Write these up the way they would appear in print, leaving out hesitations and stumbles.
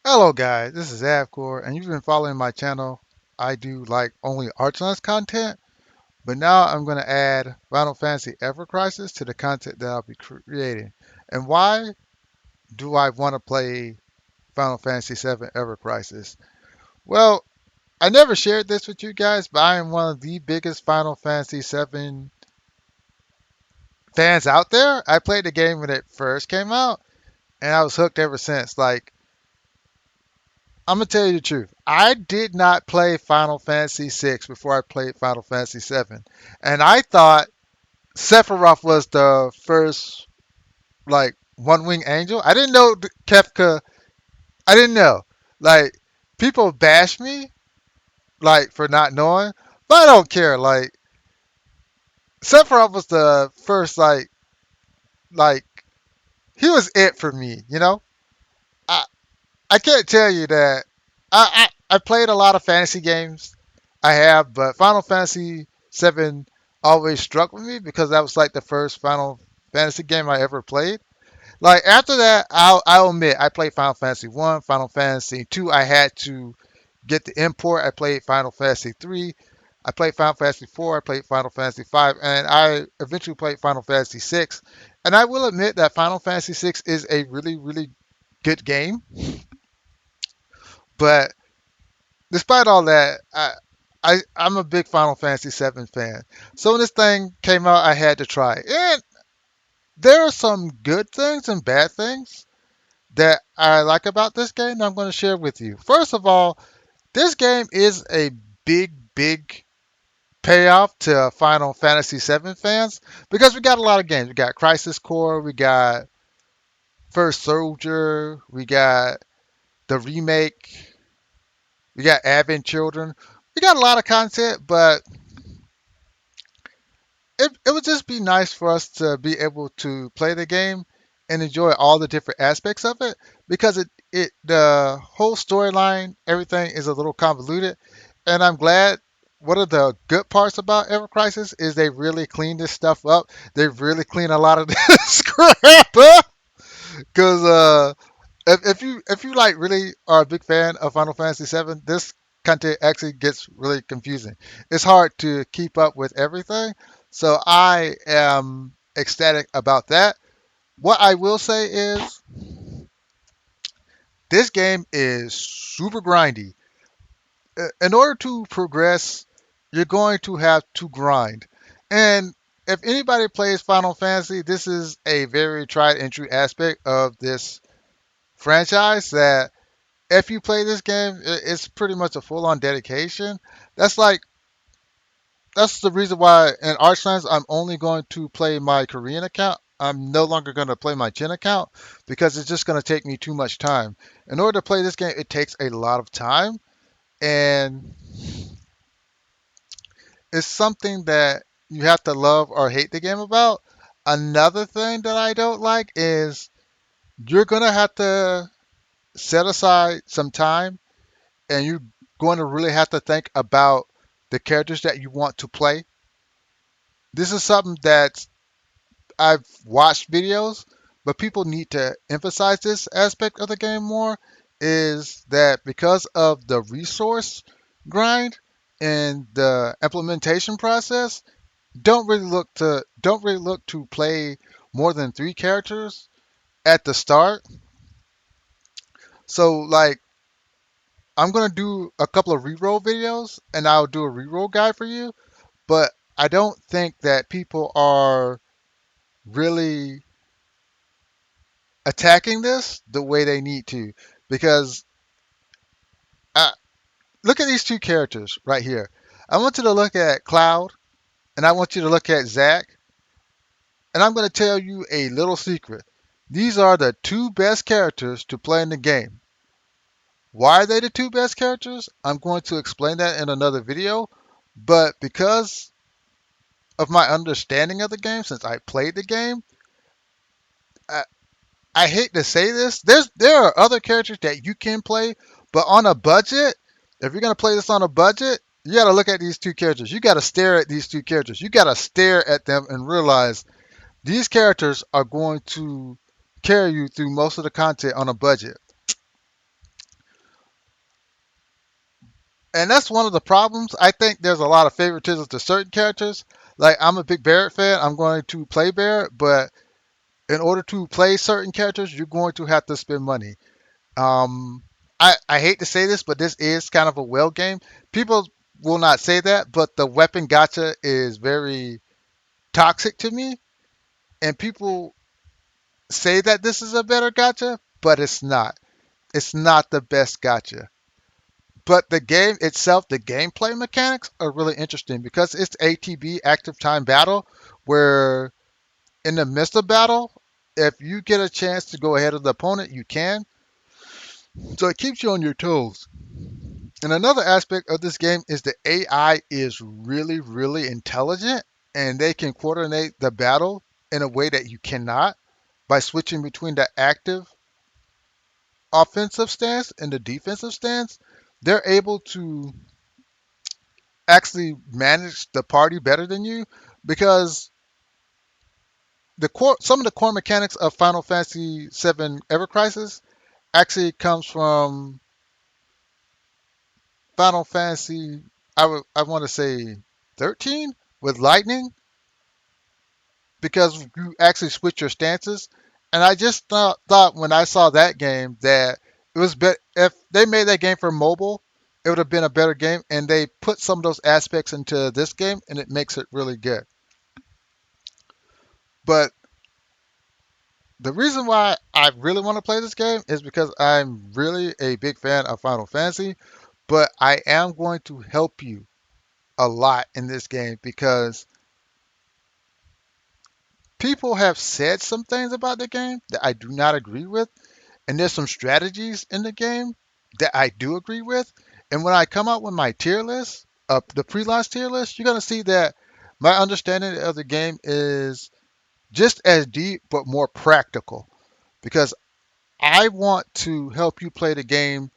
Hello guys, this is Avcoor, and you've been following my channel. I do like only Archons content, but now I'm going to add Final Fantasy Ever Crisis to the content that I'll be creating. And why do I want to play Final Fantasy VII Ever Crisis? Well, I never shared this with you guys, but I am one of the biggest Final Fantasy VII fans out there. I played the game when it first came out, and I was hooked ever since. Like, I'm gonna tell you the truth. I did not play Final Fantasy VI before I played Final Fantasy VII, and I thought Sephiroth was the first like one wing angel. I didn't know Kefka. I didn't know. Like people bash me like for not knowing, but I don't care. Like Sephiroth was the first like he was it for me. I I can't tell you that I played a lot of fantasy games. I have, but Final Fantasy VII always struck with me because that was like the first Final Fantasy game I ever played. Like after that, I'll admit I played Final Fantasy One, Final Fantasy Two. I had to get the import. I played Final Fantasy Three. I played Final Fantasy Four. I played Final Fantasy Five, and I eventually played Final Fantasy Six. And I will admit that Final Fantasy Six is a really good game. But despite all that, I'm a big Final Fantasy VII fan. So when this thing came out, I had to try it. And there are some good things and bad things that I like about this game that I'm going to share with you. First of all, this game is a big payoff to Final Fantasy VII fans because we got a lot of games. We got Crisis Core, we got First Soldier, we got the remake, we got Advent Children. We got a lot of content, but it would just be nice for us to be able to play the game and enjoy all the different aspects of it because it the whole storyline, everything is a little convoluted, and I'm glad. One of the good parts about Ever Crisis is they really clean this stuff up. They really clean a lot of this crap up. Because if you like really are a big fan of Final Fantasy VII, this content actually gets really confusing. It's hard to keep up with everything, so I am ecstatic about that. What I will say is this game is super grindy. In order to progress, you're going to have to grind. And if anybody plays Final Fantasy, this is a very tried and true aspect of this franchise that if you play this game, it's pretty much a full-on dedication. That's like that's the reason why in Archlands I'm only going to play my Korean account. I'm no longer going to play my Chin account because it's just going to take me too much time. In order to play this game, it takes a lot of time, and it's something that you have to love or hate the game about. Another thing that I don't like is you're going to have to set aside some time and you're going to really have to think about the characters that you want to play. This is something that I've watched videos, but people need to emphasize this aspect of the game more. Is that because of the resource grind and the implementation process, don't really look to play more than three characters at the start. So like I'm gonna do a couple of reroll videos and I'll do a reroll guide for you, but I don't think that people are really attacking this the way they need to because uh, look at these two characters right here. I want you to look at Cloud and I want you to look at Zack, and I'm going to tell you a little secret. These are the two best characters to play in the game. Why are they the two best characters? I'm going to explain that in another video, but because of my understanding of the game since I played the game, I, I hate to say this. There are other characters that you can play, but on a budget, if you're gonna play this on a budget, you gotta look at these two characters. You gotta stare at these two characters. You gotta stare at them and realize these characters are going to carry you through most of the content on a budget. And that's one of the problems. I think there's a lot of favoritism to certain characters. Like I'm a big Barrett fan. I'm going to play Barrett, but in order to play certain characters, you're going to have to spend money. Um, I hate to say this, but this is kind of a well game. People will not say that, but the weapon gacha is very toxic to me, and people say that this is a better gacha, but it's not. It's not the best gacha. But the game itself, the gameplay mechanics are really interesting because it's ATB, active time battle, where in the midst of battle, if you get a chance to go ahead of the opponent, you can. So it keeps you on your toes. And another aspect of this game is the AI is really, really intelligent and they can coordinate the battle in a way that you cannot by switching between the active offensive stance and the defensive stance. They're able to actually manage the party better than you because some of the core mechanics of Final Fantasy VII Ever Crisis actually comes from Final Fantasy. I want to say 13 with lightning because you actually switch your stances. And I just thought when I saw that game that it was better if they made that game for mobile. It would have been a better game, and they put some of those aspects into this game, and it makes it really good. But the reason why I really want to play this game is because I'm really a big fan of Final Fantasy, but I am going to help you a lot in this game because people have said some things about the game that I do not agree with, and there's some strategies in the game that I do agree with. And when I come out with my tier list, the pre-launch tier list, you're gonna see that my understanding of the game is just as deep but more practical because I want to help you play the game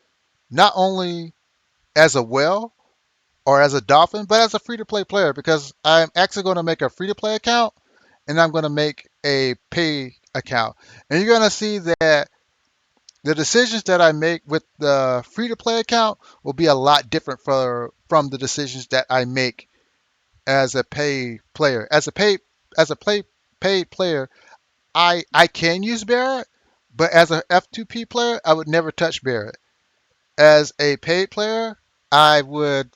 not only as a whale or as a dolphin, but as a free to play player because I'm actually going to make a free to play account and I'm going to make a pay account. And you're going to see that the decisions that I make with the free to play account will be a lot different from the decisions that I make as a pay player. As a paid player, I can use Barrett, but as a F2P player, I would never touch Barrett. As a paid player, I would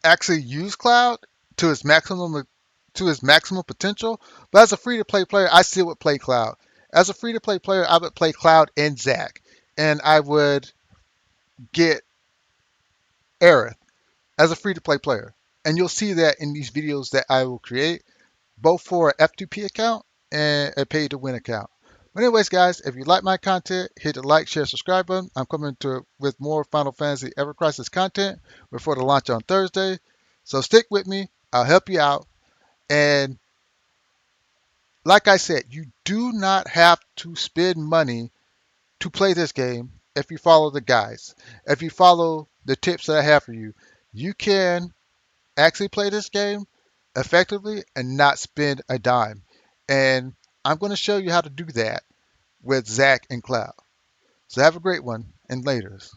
actually use Cloud to its maximum potential. But as a free to play player, I still would play Cloud. As a free to play player, I would play Cloud and Zack, and I would get Aerith as a free to play player. And you'll see that in these videos that I will create, both for an F2P account and a pay to win account. But anyways, guys, if you like my content, hit the like, share, subscribe button. I'm coming to with more Final Fantasy Ever Crisis content before the launch on Thursday. So stick with me. I'll help you out. And like I said, you do not have to spend money to play this game if you follow the guides. If you follow the tips that I have for you, you can actually play this game effectively and not spend a dime. And I'm going to show you how to do that with Zach and Cloud. So have a great one and laters.